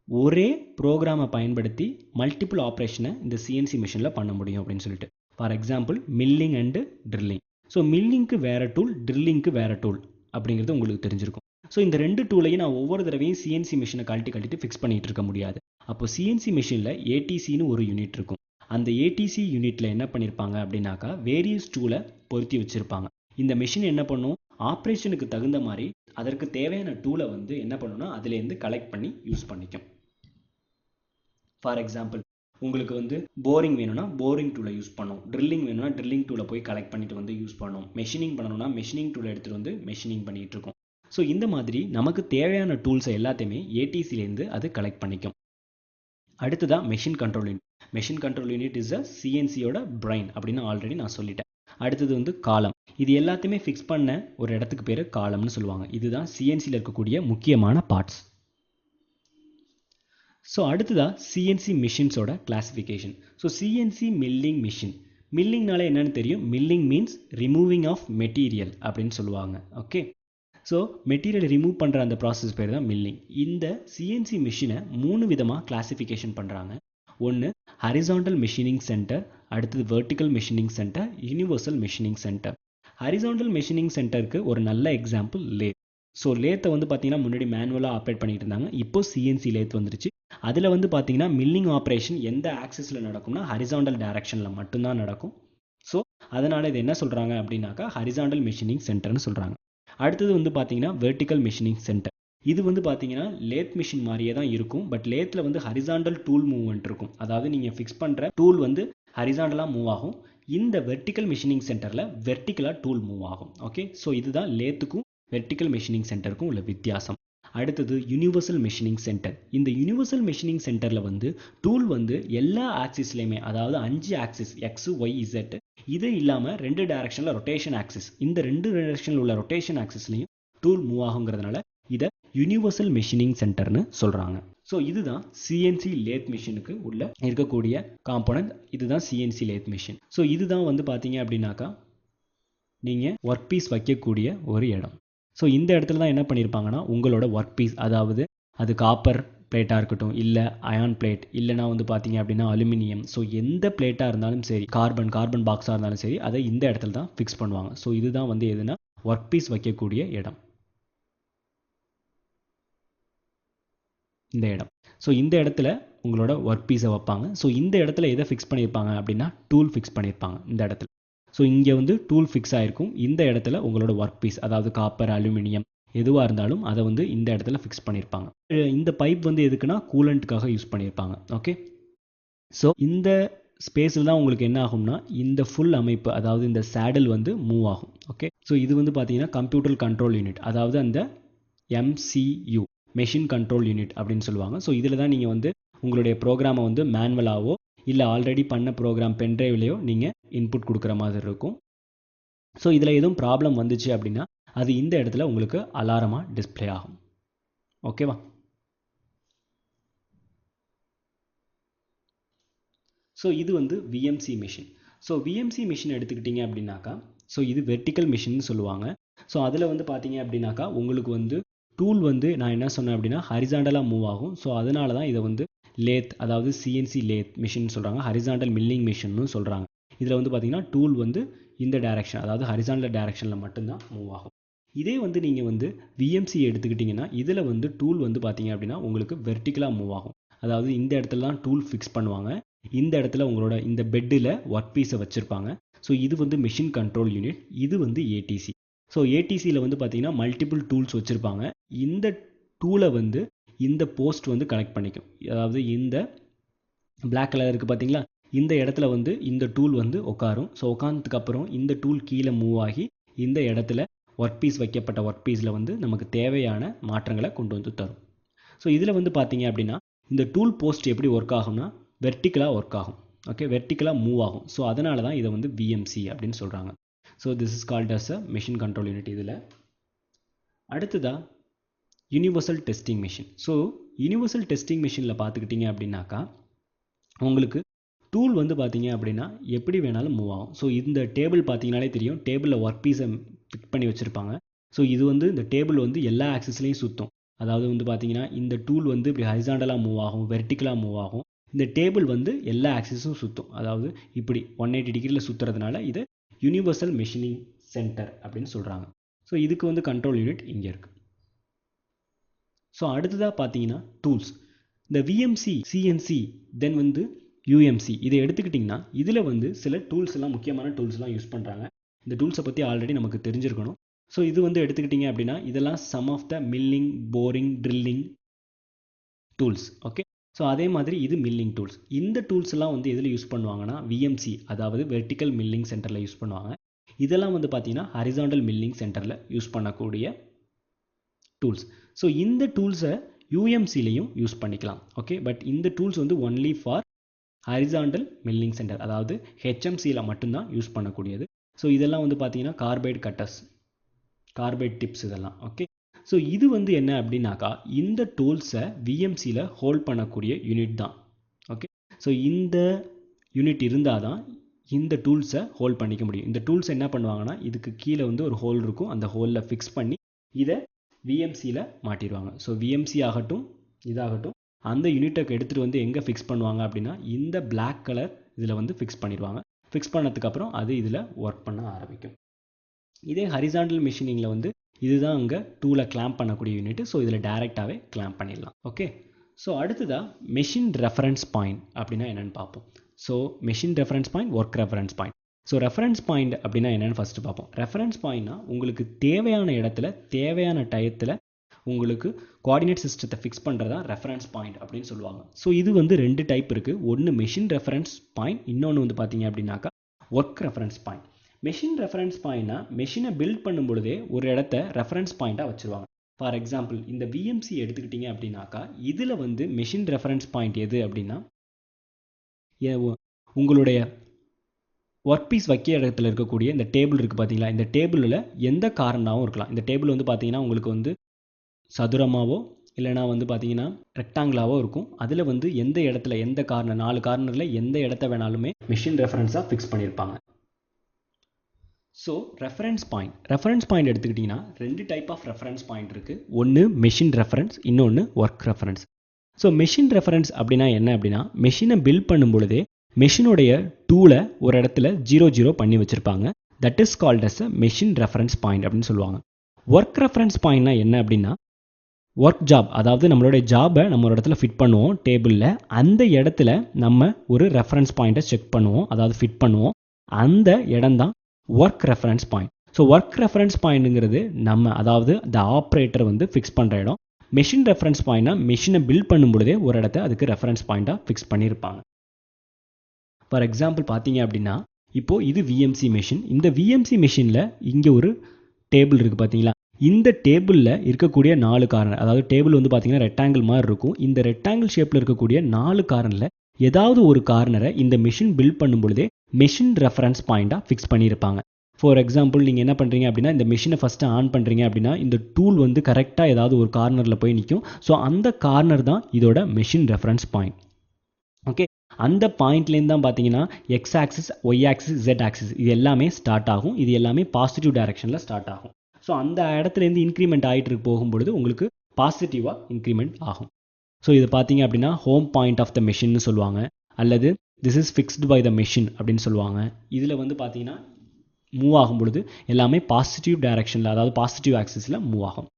ஒரே ப்ரோக்ராமை பயன்படுத்தி மல்டிபிள் ஆப்ரேஷனை இந்த சிஎன்சி மிஷினில் பண்ண முடியும் அப்படின்னு சொல்லிட்டு. For example milling and drilling. So மில்லிங்க்கு வேறு டூல், ட்ரில்லிங்க்கு வேறு டூல் அப்படிங்கிறது உங்களுக்கு தெரிஞ்சிருக்கும். ஸோ இந்த ரெண்டு டூலையும் நான் ஒவ்வொரு தடவையும் சிஎன்சி மிஷினை கழட்டிட்டு ஃபிக்ஸ் பண்ணிகிட்டு இருக்க முடியாது. அப்போ சிஎன்சி மிஷினில் ஏடிசின்னு ஒரு யூனிட் இருக்கும். அந்த ஏடிசி யூனிட்டில் என்ன பண்ணியிருப்பாங்க அப்படின்னாக்கா வேரியஸ் டூலை பொருத்தி வச்சுருப்பாங்க. இந்த மிஷின் என்ன பண்ணும், ஆப்ரேஷனுக்கு தகுந்த மாதிரி அதற்கு தேவையான டூலை வந்து என்ன பண்ணணும்னா அதுலேருந்து கலெக்ட் பண்ணி யூஸ் பண்ணிக்கும். ஃபார் எக்ஸாம்பிள் உங்களுக்கு வந்து போரிங் வேணும்னா போரிங் டூலை யூஸ் பண்ணும், ட்ரில்லிங் வேணும்னா ட்ரில்லிங் டூலை போய் கலெக்ட் பண்ணிட்டு வந்து யூஸ் பண்ணும், மெஷினிங் பண்ணணும்னா மெஷினிங் டூலை எடுத்துகிட்டு வந்து மெஷினிங் பண்ணிகிட்டு இருக்கும். ஸோ இந்த மாதிரி நமக்கு தேவையான டூல்ஸை எல்லாத்தையுமே ஏடிசிலேருந்து அது கலெக்ட் பண்ணிக்கும். அடுத்ததான் machine control unit. Machine control unit is a சிஎன்சியோட பிரைன் அப்படின்னு ஆல்ரெடி நான் சொல்லிட்டேன். அடுத்தது வந்து காலம். இது எல்லாத்தையுமே ஃபிக்ஸ் பண்ண ஒரு இடத்துக்கு பேர் காலம்னு சொல்லுவாங்க. இதுதான் சிஎன்சியில் இருக்கக்கூடிய முக்கியமான பார்ட்ஸ். ஸோ அடுத்ததாக சிஎன்சி மிஷின்ஸோட classification. So CNC milling machine. மில்லிங்னாலே என்னென்னு தெரியும், milling means removing of material அப்படின்னு சொல்லுவாங்க. ஓகே, ஸோ மெட்டீரியல் ரிமூவ் பண்ணுற அந்த ப்ராசஸ் பேர் தான் மில்லிங். இந்த சிஎன்சி மிஷினை 3 விதமாக கிளாசிஃபிகேஷன் பண்ணுறாங்க. ஒன்று ஹரிசாண்டல் மெஷினிங் சென்டர், அடுத்தது vertical machining centre, universal machining centre. Horizontal machining சென்டருக்கு ஒரு நல்ல எக்ஸாம்பிள் லேத். ஸோ லேத்தை வந்து பார்த்தீங்கன்னா முன்னாடி மேனுவலாக ஆப்ரேட் பண்ணிட்டு இருந்தாங்க. இப்போ சிஎன்சி லேத் வந்துருச்சு. அதில் வந்து பார்த்தீங்கன்னா மில்லிங் ஆப்ரேஷன் எந்த ஆக்சிஸில் நடக்கும்னா ஹரிசாண்டல் டைரக்ஷனில் மட்டும்தான் நடக்கும். ஸோ அதனால் இது என்ன சொல்கிறாங்க அப்படின்னாக்கா ஹரிசாண்டல் மிஷினிங் சென்டர்னு சொல்கிறாங்க. அடுத்தது வந்து பார்த்தீங்கன்னா வெர்டிக்கல் மிஷினிங் சென்டர். இது வந்து பார்த்தீங்கன்னா லேத் மிஷின் மாதிரியே தான் இருக்கும். பட் லேத்தில் வந்து ஹரிசாண்டல் டூல் மூவ்மெண்ட் இருக்கும். அதாவது நீங்கள் ஃபிக்ஸ் பண்ணுற டூல் வந்து ஹரிசாண்டலாக மூவ் ஆகும். இந்த வெர்டிக்கல் மிஷினிங் சென்டரில் வெர்டிக்கலாக டூல் மூவ் ஆகும். ஓகே, ஸோ இதுதான் லேத்துக்கும் வெர்டிக்கல் மிஷினிங் சென்டருக்கும் உள்ள வித்தியாசம். அடுத்தது யூனிவர்சல் மிஷினிங் சென்டர். இந்த யூனிவர்சல் மிஷினிங் சென்டரில் வந்து டூல் வந்து எல்லா ஆக்சிஸ்லையுமே, அதாவது 5 ஆக்சிஸ் எக்ஸ் ஒய் இசட், இது இல்லாமல் 2 டைரக்ஷனில் ரொட்டேஷன் ஆக்சிஸ், இந்த 2 டைரக்ஷனில் உள்ள ரொட்டேஷன் ஆக்சிஸ்லையும் டூல் மூவ் ஆகுங்கிறதுனால இதை யூனிவர்சல் மிஷினிங் சென்டர்னு சொல்கிறாங்க. ஸோ இதுதான் சிஎன்சி லேத் மிஷினுக்கு உள்ள இருக்கக்கூடிய காம்போனன்ட். இதுதான் சிஎன்சி லேத் மிஷின். ஸோ இதுதான் வந்து பார்த்தீங்க அப்படின்னாக்கா நீங்கள் ஒர்க் பீஸ் வைக்கக்கூடிய ஒரு இடம். ஸோ இந்த இடத்துல தான் என்ன பண்ணியிருப்பாங்கன்னா உங்களோட ஒர்க் பீஸ், அதாவது அது காப்பர் பிளேட்டாக இருக்கட்டும், இல்லை அயான் பிளேட், இல்லைனா வந்து பார்த்தீங்க அப்படின்னா அலுமினியம், ஸோ எந்த பிளேட்டாக இருந்தாலும் சரி, கார்பன் பாக்ஸாக இருந்தாலும் சரி, அதை இந்த இடத்துல தான் ஃபிக்ஸ் பண்ணுவாங்க. ஸோ இதுதான் வந்து எதுனா ஒர்க் பீஸ் வைக்கக்கூடிய இடம், இந்த இடம். ஸோ இந்த இடத்துல உங்களோட ஒர்க் பீஸை வைப்பாங்க. ஸோ இந்த இடத்துல எதை ஃபிக்ஸ் பண்ணியிருப்பாங்க அப்படின்னா டூல் ஃபிக்ஸ் பண்ணியிருப்பாங்க இந்த இடத்துல. ஸோ இங்கே வந்து டூல் ஃபிக்ஸ் ஆகிருக்கும். இந்த இடத்துல உங்களோட ஒர்க் பீஸ், அதாவது காப்பர், அலுமினியம் எதுவாக இருந்தாலும் அதை வந்து இந்த இடத்துல ஃபிக்ஸ் பண்ணியிருப்பாங்க. இந்த பைப் வந்து எதுக்குன்னா கூலண்ட்டுக்காக யூஸ் பண்ணியிருப்பாங்க. ஓகே, ஸோ இந்த ஸ்பேஸில் தான் உங்களுக்கு என்ன ஆகும்னா இந்த ஃபுல் அமைப்பு, அதாவது இந்த சேடல் வந்து மூவ் ஆகும். ஓகே, ஸோ இது வந்து பார்த்தீங்கன்னா கம்ப்யூட்டர் கண்ட்ரோல் யூனிட், அதாவது அந்த MCU மெஷின் கண்ட்ரோல் யூனிட் அப்படின்னு சொல்லுவாங்க. ஸோ இதில் தான் நீங்கள் வந்து உங்களுடைய ப்ரோக்ராமை வந்து மேனுவலாவோ இல்லை ஆல்ரெடி பண்ண ப்ரோக்ராம் பென்ட்ரைவ்லையோ நீங்கள் இன்புட் கொடுக்குற மாதிரி இருக்கும். ஸோ இதில் எதுவும் ப்ராப்ளம் வந்துச்சு அப்படின்னா அது இந்த இடத்துல உங்களுக்கு அலாரமாக டிஸ்பிளே ஆகும். ஓகேவா? ஸோ இது வந்து VMC machine. So VMC machine எடுத்துக்கிட்டிங்க அப்படின்னாக்கா, ஸோ இது வெர்டிக்கல் மிஷின்னு சொல்லுவாங்க. ஸோ அதில் வந்து பார்த்தீங்க அப்படின்னாக்கா உங்களுக்கு வந்து டூல் வந்து நான் என்ன சொன்னேன் அப்படின்னா ஹரிசாண்டலாக மூவ் ஆகும். ஸோ அதனால தான் இதை வந்து லேத், அதாவது சிஎன்சி லேத் மிஷின் சொல்கிறாங்க, ஹரிசாண்டல் மில்லிங் மிஷின்னு சொல்கிறாங்க. இதில் வந்து பார்த்தீங்கன்னா டூல் வந்து இந்த டைரக்ஷன், அதாவது ஹரிசாண்டல் டைரக்ஷனில் மட்டும்தான் மூவ் ஆகும். இதே வந்து நீங்கள் வந்து விஎம்சி எடுத்துக்கிட்டிங்கன்னா இதில் வந்து டூல் வந்து பார்த்தீங்க அப்படின்னா உங்களுக்கு வெர்டிக்கலாக மூவ் ஆகும். அதாவது இந்த இடத்துல தான் டூல் ஃபிக்ஸ் பண்ணுவாங்க. இந்த இடத்துல உங்களோட இந்த பெட்டில் ஒர்க் பீஸை வச்சுருப்பாங்க. ஸோ இது வந்து மிஷின் கண்ட்ரோல் யூனிட். இது வந்து ஏடிசி. ஸோ ஏடிசியில் வந்து பார்த்தீங்கன்னா மல்டிபிள் டூல்ஸ் வச்சுருப்பாங்க. இந்த டூலை வந்து இந்த போஸ்ட் வந்து கனெக்ட் பண்ணிக்கும். அதாவது இந்த பிளாக் கலர் இருக்குது பார்த்தீங்களா, இந்த இடத்துல வந்து இந்த டூல் வந்து உட்காரும். ஸோ உட்காந்ததுக்கப்புறம் இந்த டூல் கீழே மூவ் ஆகி இந்த இடத்துல ஒர்க் பீஸ் வைக்கப்பட்ட ஒர்க் பீஸில் வந்து நமக்கு தேவையான மாற்றங்களை கொண்டு வந்து தரும். ஸோ இதில் வந்து பார்த்தீங்க அப்படின்னா இந்த டூல் போஸ்ட் எப்படி ஒர்க் ஆகும்னா வெர்டிக்கலாக ஒர்க் ஆகும். ஓகே, வெர்டிக்கலாக மூவ் ஆகும். ஸோ அதனால தான் இதை வந்து விஎம்சி அப்படின்னு சொல்கிறாங்க. So this is called as a machine control unit. இதில் அடுத்ததாக universal testing machine. So universal testing மிஷினில் பார்த்துக்கிட்டிங்க அப்படின்னாக்கா உங்களுக்கு டூல் வந்து பார்த்தீங்க அப்படின்னா எப்படி வேணாலும் மூவ் ஆகும். ஸோ இந்த டேபிள் பார்த்தீங்கனாலே தெரியும், டேபிளில் ஒர்க் பீஸை ஃபிட் பண்ணி வச்சுருப்பாங்க. ஸோ இது வந்து இந்த டேபிள் வந்து எல்லா ஆக்சிஸ்லையும் சுற்றும். அதாவது வந்து பார்த்தீங்கன்னா இந்த டூல் வந்து இப்படி ஹரிசாண்டலாக மூவ் ஆகும், வெர்டிக்கலாக மூவ் ஆகும். இந்த டேபிள் வந்து எல்லா ஆக்சிஸும் சுற்றும். அதாவது இப்படி 180 டிகிரியில் சுற்றுறதுனால இது யூனிவர்சல் மிஷினிங் சென்டர் அப்படின்னு சொல்கிறாங்க. ஸோ இதுக்கு வந்து கண்ட்ரோல் யூனிட் இங்கே இருக்குது. ஸோ அடுத்ததாக பார்த்தீங்கன்னா டூல்ஸ். இந்த விஎம்சி, சிஎன்சி, தென் வந்து யூஎம்சி இதை எடுத்துக்கிட்டிங்கன்னா இதில் வந்து சில டூல்ஸ் எல்லாம், முக்கியமான டூல்ஸ்லாம் யூஸ் பண்ணுறாங்க. இந்த டூல்ஸை பற்றி ஆல்ரெடி நமக்கு தெரிஞ்சிருக்கணும். ஸோ இது வந்து எடுத்துக்கிட்டிங்க அப்படின்னா இதெல்லாம் some of the milling, boring, drilling tools. Okay, so அதே மாதிரி இது மில்லிங் டூல்ஸ். இந்த டூல்ஸ் எல்லாம் வந்து எதில் யூஸ் பண்ணுவாங்கன்னா விஎம்சி, அதாவது வெர்டிக்கல் மில்லிங் சென்டரில் யூஸ் பண்ணுவாங்க. இதெல்லாம் வந்து பார்த்தீங்கன்னா ஹரிசாண்டல் மில்லிங் சென்டரில் யூஸ் பண்ணக்கூடிய டூல்ஸ். ஸோ இந்த டூல்ஸை யூஎம்சிலையும் யூஸ் பண்ணிக்கலாம். ஓகே, பட் இந்த டூல்ஸ் வந்து only for horizontal milling centre, அதாவது ஹெச்எம்சியில் மட்டும்தான் யூஸ் பண்ணக்கூடியது. ஸோ இதெல்லாம் வந்து பார்த்தீங்கன்னா கார்பைட் கட்டர்ஸ், கார்பைட் டிப்ஸ் இதெல்லாம். ஓகே, ஸோ இது வந்து என்ன அப்படின்னாக்கா இந்த டூல்ஸை விஎம்சியில் ஹோல்ட் பண்ணக்கூடிய யூனிட் தான். ஓகே, ஸோ இந்த யூனிட் இருந்தால் தான் இந்த டூல்ஸை ஹோல்ட் பண்ணிக்க முடியும். இந்த டூல்ஸ் என்ன பண்ணுவாங்கன்னா இதுக்கு கீழே வந்து ஒரு ஹோல் இருக்கும், அந்த ஹோலில் ஃபிக்ஸ் பண்ணி இதை விஎம்சியில் மாட்டிடுவாங்க. ஸோ விஎம்சி ஆகட்டும் இதாகட்டும் அந்த யூனிட்டை எடுத்துகிட்டு வந்து எங்கே ஃபிக்ஸ் பண்ணுவாங்க அப்படின்னா இந்த பிளாக் கலர் இதில் வந்து ஃபிக்ஸ் பண்ணிடுவாங்க. ஃபிக்ஸ் பண்ணதுக்கப்புறம் அது இதில் ஒர்க் பண்ண ஆரம்பிக்கும். இதே ஹரிசாண்டல் மிஷினிங்கில் வந்து இதுதான் அங்கே டூலை கிளாம்ப் பண்ணக்கூடிய யூனிட். ஸோ இதில் டைரெக்டாகவே கிளாம்ப் பண்ணிடலாம். ஓகே, ஸோ அடுத்ததாக மெஷின் ரெஃபரன்ஸ் பாயிண்ட் அப்படின்னா என்னென்னு பார்ப்போம். So machine reference point, work reference point. So reference point அப்படின்னா என்னென்னு ஃபஸ்ட்டு பார்ப்போம். ரெஃபரன்ஸ் பாயிண்ட்னா உங்களுக்கு தேவையான இடத்துல தேவையான டயத்தில் உங்களுக்கு கோஆர்டினேட் சிஸ்டத்தை ஃபிக்ஸ் பண்ணுறதா ரெஃபரன்ஸ் பாயிண்ட் அப்படின்னு சொல்லுவாங்க. ஸோ இது வந்து 2 டைப் இருக்குது. ஒன்று மெஷின் ரெஃபரன்ஸ் பாயிண்ட், இன்னொன்று வந்து பார்த்தீங்க அப்படின்னாக்கா work reference point. Machine reference பாயிண்ட்னா மெஷினை பில்ட் பண்ணும் பொழுதே ஒரு இடத்த ரெஃபரன்ஸ் பாயிண்ட்டாக வச்சுருவாங்க. ஃபார் எக்ஸாம்பிள் இந்த விஎம்சி எடுத்துக்கிட்டிங்க அப்படின்னாக்கா இதில் வந்து மெஷின் ரெஃபரன்ஸ் பாயிண்ட் எது அப்படின்னா உங்களுடைய ஒர்க் பீஸ் வைக்கிற இடத்துல இருக்கக்கூடிய இந்த டேபிள் இருக்குது பார்த்தீங்களா, இந்த டேபிளில் எந்த கார்னராகவும் இருக்கலாம். இந்த டேபிள் வந்து பார்த்தீங்கன்னா உங்களுக்கு வந்து சதுரமாவோ இல்லைனா வந்து பார்த்தீங்கன்னா ரெக்டாங்கிளாவோ இருக்கும். அதில் வந்து எந்த இடத்துல எந்த கார்னர் 4 கார்னரில் எந்த இடத்த வேணாலுமே மெஷின் ரெஃபரன்ஸாக ஃபிக்ஸ் பண்ணியிருப்பாங்க. ஸோ ரெஃபரன்ஸ் பாயிண்ட் எடுத்துக்கிட்டிங்கன்னா 2 டைப் ஆஃப் ரெஃபரன்ஸ் பாயிண்ட் இருக்குது. ஒன்று மெஷின் ரெஃபரன்ஸ், இன்னொன்று work reference. So machine reference அப்படின்னா என்ன அப்படின்னா மெஷினை பில்ட் பண்ணும் பொழுதே மெஷினுடைய டூலை ஒரு இடத்துல 0 பண்ணி வச்சுருப்பாங்க. That is called as a machine reference point அப்படின்னு சொல்லுவாங்க. ஒர்க் ரெஃபரன்ஸ் பாயிண்ட்னா என்ன அப்படின்னா ஒர்க் ஜாப், அதாவது நம்மளுடைய ஜாபை நம்ம ஒரு இடத்துல ஃபிட் பண்ணுவோம் டேபிளில். அந்த இடத்துல நம்ம ஒரு ரெஃபரன்ஸ் பாயிண்ட்டை செக் பண்ணுவோம், அதாவது ஃபிட் பண்ணுவோம். அந்த இடம் தான் work reference point. So work reference பாயிண்ட்டுங்கிறது நம்ம அதாவது த ஆப்ரேட்டர் வந்து ஃபிக்ஸ் பண்ணுற இடம். மெஷின் ரெஃபரன்ஸ் பாயிண்ட்னா மெஷினை பில்ட் பண்ணும் பொழுதே ஒரு இடத்த அதுக்கு ரெஃபரன்ஸ் பாயிண்ட்டாக ஃபிக்ஸ் பண்ணியிருப்பாங்க. ஃபார் எக்ஸாம்பிள் பார்த்தீங்க அப்படின்னா இப்போது இது விஎம்சி மெஷின். இந்த விஎம்சி மெஷினில் இங்கே ஒரு டேபிள் இருக்குது பார்த்தீங்களா. இந்த டேபிளில் இருக்கக்கூடிய 4 கார்னர், அதாவது டேபிள் வந்து பார்த்தீங்கன்னா ரெக்டாங்கிள் மாதிரி இருக்கும். இந்த ரெக்டாங்கிள் ஷேப்பில் இருக்கக்கூடிய 4 கார்னரில் ஏதாவது ஒரு கார்னரை இந்த மெஷின் பில்ட் பண்ணும் பொழுதே மெஷின் ரெஃபரன்ஸ் பாயிண்ட்டாக ஃபிக்ஸ் பண்ணியிருப்பாங்க. ஃபார் எக்ஸாம்பிள் நீங்கள் என்ன பண்ணுறீங்க அப்படின்னா இந்த மெஷினை ஃபஸ்ட்டு ஆன் பண்ணுறீங்க அப்படின்னா இந்த டூல் வந்து கரெக்டாக ஏதாவது ஒரு கார்னரில் போய் நிற்கும். ஸோ அந்த கார்னர் தான் இதோட மெஷின் ரெஃபரன்ஸ் பாயிண்ட். ஓகே, அந்த பாயிண்ட்லேருந்து தான் பார்த்தீங்கன்னா x axis, y axis, z axis இது எல்லாமே ஸ்டார்ட் ஆகும். இது எல்லாமே பாசிட்டிவ் டைரக்ஷனில் ஸ்டார்ட் ஆகும். ஸோ அந்த இடத்துலேருந்து இன்க்ரிமெண்ட் ஆகிட்டு போகும்பொழுது உங்களுக்கு பாசிட்டிவாக இன்க்ரிமெண்ட் ஆகும். ஸோ இது பார்த்தீங்க அப்படின்னா ஹோம் பாயிண்ட் ஆஃப் த மெஷின்னு சொல்லுவாங்க, அல்லது this is fixed by the machine அப்படின்னு சொல்லுவாங்க. இதில் வந்து பார்த்தீங்கன்னா மூவ் ஆகும் பொழுது எல்லாமே பாசிட்டிவ் டைரக்ஷனில், அதாவது பாசிட்டிவ் ஆக்சிஸில் மூவ் ஆகும்.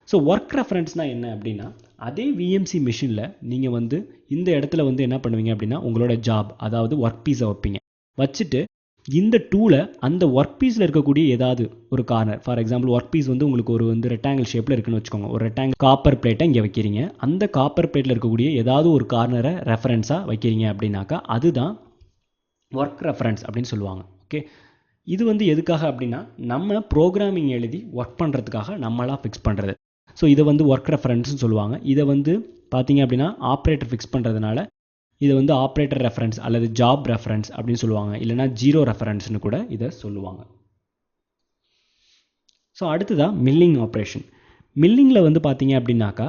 ஸோ ஒர்க் ரெஃபரன்ஸ்னால் என்ன அப்படின்னா அதே விஎம்சி மிஷினில் நீங்கள் வந்து இந்த இடத்துல வந்து என்ன பண்ணுவீங்க அப்படின்னா உங்களோட ஜாப், அதாவது ஒர்க் பீஸை வைப்பீங்க. வச்சுட்டு இந்த டூலை அந்த ஒர்க் பீஸில் இருக்கக்கூடிய ஏதாவது ஒரு corner, for example work piece வந்து உங்களுக்கு ஒரு வந்து ரெக்டாங்கிள் ஷேப்பில் இருக்குன்னு வச்சுக்கோங்க. ஒரு ரெக்டாங்கிள் காப்பர் பிளேட்டை இங்கே வைக்கிறீங்க. அந்த காப்பர் பிளேட்டில் இருக்கக்கூடிய ஏதாவது ஒரு கார்னரை ரெஃபரன்ஸாக வைக்கிறீங்க அப்படின்னாக்கா அதுதான் ஒர்க் ரெஃபரன்ஸ் அப்படின்னு சொல்லுவாங்க. ஓகே, இது வந்து எதுக்காக அப்படின்னா நம்ம ப்ரோக்ராமிங் எழுதி ஒர்க் பண்ணுறதுக்காக நம்மளாக ஃபிக்ஸ் பண்ணுறது. ஸோ இதை வந்து ஒர்க் ரெஃபரன்ஸ்னு சொல்லுவாங்க. இதை வந்து பார்த்தீங்க அப்படின்னா ஆப்ரேட்டர் ஃபிக்ஸ் பண்ணுறதுனால இதை வந்து ஆப்ரேட்டர் ரெஃபரன்ஸ் அல்லது ஜாப் ரெஃபரன்ஸ் அப்படின்னு சொல்லுவாங்க, இல்லைனா ஜீரோ ரெஃபரன்ஸ்னு கூட இதை சொல்லுவாங்க. ஸோ அடுத்ததாக மில்லிங் ஆப்ரேஷன். மில்லிங்கில் வந்து பார்த்தீங்க அப்படின்னாக்கா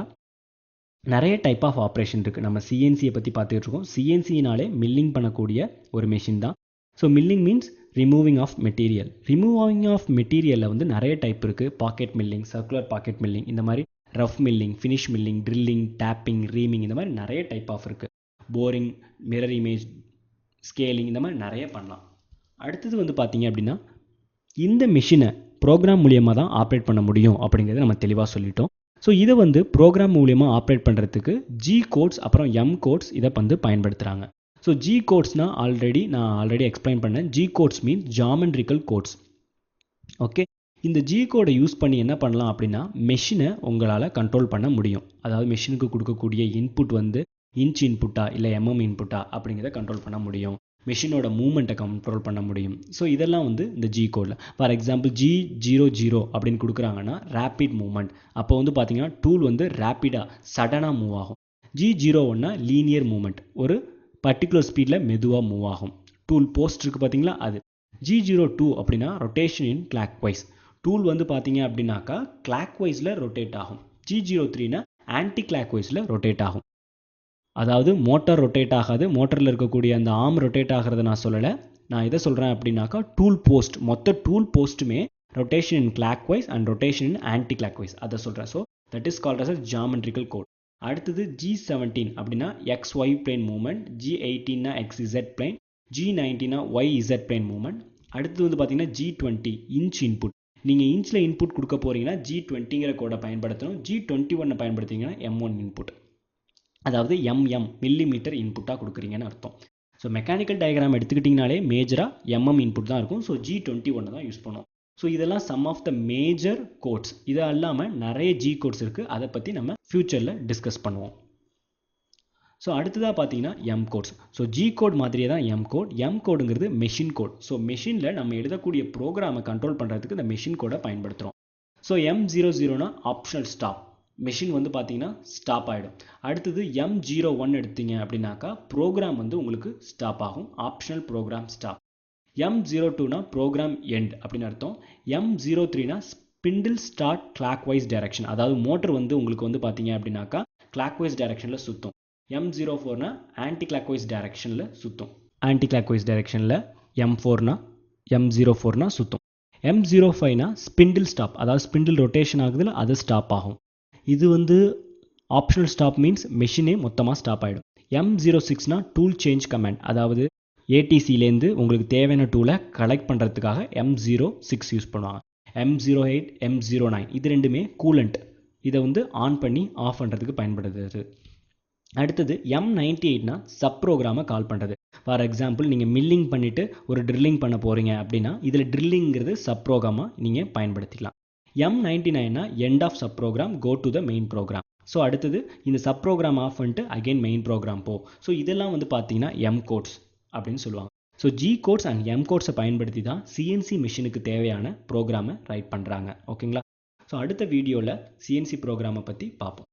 நிறைய டைப் ஆஃப் ஆப்ரேஷன் இருக்குது. நம்ம சிஎன்சியை பற்றி பார்த்துக்கிட்டு இருக்கோம். சிஎன்சினாலே மில்லிங் பண்ணக்கூடிய ஒரு மெஷின் தான். So milling means removing of material. Removing of மெட்டீரியலில் வந்து நிறைய டைப் இருக்குது. Pocket milling, circular pocket milling, இந்த மாதிரி rough milling, finish milling, drilling, tapping, reaming, இந்த மாதிரி நிறைய டைப் ஆஃப் இருக்குது. போரிங், மிரர் இமேஜ், ஸ்கேலிங், இந்த மாதிரி நிறைய பண்ணலாம். அடுத்தது வந்து பார்த்தீங்க அப்படின்னா இந்த மிஷினை ப்ரோக்ராம் மூலியமாக தான் ஆப்ரேட் பண்ண முடியும் அப்படிங்கிறத நம்ம தெளிவாக சொல்லிட்டோம். ஸோ இதை வந்து ப்ரோக்ராம் மூலியமாக ஆப்ரேட் பண்ணுறதுக்கு ஜி கோட்ஸ் அப்புறம் எம் கோட்ஸ் இதை வந்து பயன்படுத்துகிறாங்க. ஸோ ஜி கோட்ஸ்னால் நான் ஆல்ரெடி எக்ஸ்பிளைன் பண்ணேன். G codes means geometrical codes. Okay, இந்த ஜி கோடை யூஸ் பண்ணி என்ன பண்ணலாம் அப்படின்னா மெஷினை உங்களால் கண்ட்ரோல் பண்ண முடியும். அதாவது மெஷினுக்கு கொடுக்கக்கூடிய இன்புட் வந்து இன்ச் இன்புட்டா இல்லை எம்எம் இன்புட்டா அப்படிங்கிறத கண்ட்ரோல் பண்ண முடியும். மெஷினோட மூவ்மெண்ட்டை கண்ட்ரோல் பண்ண முடியும். ஸோ இதெல்லாம் வந்து இந்த ஜி கோடில். ஃபார் எக்ஸாம்பிள் G00 அப்படின்னு கொடுக்குறாங்கன்னா ரேப்பிட் மூவ்மெண்ட். அப்போ வந்து பார்த்தீங்கன்னா டூல் வந்து ரேப்பிடாக சடனாக மூவ் ஆகும். G01னா லீனியர் மூவ்மெண்ட், ஒரு பர்டிகுலர் ஸ்பீடில் மெதுவாக மூவ் ஆகும். டூல் போஸ்ட் இருக்குது பார்த்தீங்களா அது. G02 அப்படின்னா rotation in clock wise. Tool வந்து பார்த்தீங்க அப்படின்னாக்கா கிளாக் வைஸில் ரொட்டேட் ஆகும். G03னா ஆன்டி கிளாக் வைஸில் ரொட்டேட் ஆகும். அதாவது மோட்டார் ரொட்டேட் ஆகாது, மோட்டரில் இருக்கக்கூடிய அந்த ஆர்ம் ரொட்டேட் ஆகிறத நான் சொல்லலை. நான் எதை சொல்கிறேன் அப்படின்னாக்கா டூல் போஸ்ட், மொத்த டூல் போஸ்ட்டுமே rotation in clockwise and rotation in anticlockwise அதை சொல்கிறேன். So that is called as a geometrical code. அடுத்தது G17 அப்படின்னா XY பிளேன் மூவ்மெண்ட், G18னா XZ பிளேன், G19னா YZ பிளேன் மூவ்மெண்ட். அடுத்தது வந்து பார்த்தீங்கன்னா G20 இன்ச் இன்புட். நீங்கள் இன்ச்சில் இன்புட் கொடுக்க போகிறீங்கன்னா G20ங்கிற கோடை பயன்படுத்தணும். G21 பயன்படுத்திங்கன்னா M1 இன்புட், அதாவது MM மில்லிமீட்டர் இன்புட்டாக கொடுக்குறீங்கன்னு அர்த்தம். ஸோ மெக்கானிக்கல் டயக்ராம் எடுத்துக்கிட்டிங்கனாலே மேஜராக இன்புட் தான் இருக்கும். ஸோ G21 தான் யூஸ் பண்ணுவோம். ஸோ இதெல்லாம் some of the major codes. இது இல்லாமல் நிறைய G கோட்ஸ் இருக்குது, அதை பற்றி நம்ம ஃப்யூச்சரில் டிஸ்கஸ் பண்ணுவோம். ஸோ அடுத்ததாக பார்த்தீங்கன்னா M codes. So G code மாதிரியே தான் M கோட். M கோடுங்கிறது மெஷின் கோட். ஸோ மெஷினில் நம்ம எழுதக்கூடிய ப்ரோக்ராமை கண்ட்ரோல் பண்ணுறதுக்கு இந்த மெஷின் கோடை பயன்படுத்துகிறோம். ஸோ M00னா ஆப்ஷனல் ஸ்டாப், மெஷின் வந்து பார்த்தீங்கன்னா ஸ்டாப் ஆகிடும். அடுத்தது M01 எடுத்தீங்க அப்படின்னாக்கா ப்ரோக்ராம் வந்து உங்களுக்கு ஸ்டாப் ஆகும், ஆப்ஷனல் ப்ரோக்ராம் ஸ்டாப். M02னா ப்ரோக்ராம் எண்ட் அப்படின்னு அர்த்தம். M03னா spindle start clockwise direction, அதாவது மோட்டர் வந்து உங்களுக்கு வந்து பார்த்தீங்க அப்படின்னாக்கா கிளாக் வைஸ் டைரக்ஷனில் சுற்றும். M04னா ஆன்டி கிளாக் வைஸ் டைரக்ஷனில் சுற்றும். ஆன்டி கிளாக் வைஸ் டைரக்ஷனில் M04னா சுற்றும். M05னா ஸ்பிண்டில் ஸ்டாப், அதாவது ஸ்பிண்டில் ரொட்டேஷன் ஆகுதுல அது ஸ்டாப் ஆகும். இது வந்து ஆப்ஷனல் ஸ்டாப் மீன்ஸ் மெஷினே மொத்தமாக ஸ்டாப் ஆகிடும். M06னா டூல் சேஞ்ச் கமாண்ட், அதாவது ஏடிசிலேருந்து உங்களுக்கு தேவையான டூலை கலெக்ட் பண்ணுறதுக்காக M06 யூஸ் பண்ணுவாங்க. M08, M09 இது ரெண்டுமே கூலண்ட், இதை வந்து ஆன் பண்ணி ஆஃப் பண்ணுறதுக்கு பயன்படுது. அடுத்தது M98னா சப் ப்ரோக்ராமை கால் பண்ணுறது. ஃபார் எக்ஸாம்பிள் நீங்கள் மில்லிங் பண்ணிவிட்டு ஒரு ட்ரில்லிங் பண்ண போகிறீங்க அப்படின்னா இதில் ட்ரில்லிங்கிறது சப் ப்ரோக்ராமாக நீங்கள் பயன்படுத்திக்கலாம். M99னா end of sub program, go to the main program. So அடுத்தது இந்த சப் ப்ரோக்ராம் ஆஃப் பண்ணிட்டு அகைன் மெயின் ப்ரோக்ராம் போ. ஸோ இதெல்லாம் வந்து பார்த்தீங்கன்னா M கோட்ஸ் அப்படின்னு சொல்லுவாங்க. So G codes and M கோட்ஸை பயன்படுத்தி தான் CNC மிஷினுக்கு தேவையான ப்ரோக்ராமை ரைட் பண்ணுறாங்க. ஓகேங்களா? ஸோ அடுத்த வீடியோவில் CNC ப்ரோக்ராமை பற்றி பார்ப்போம்.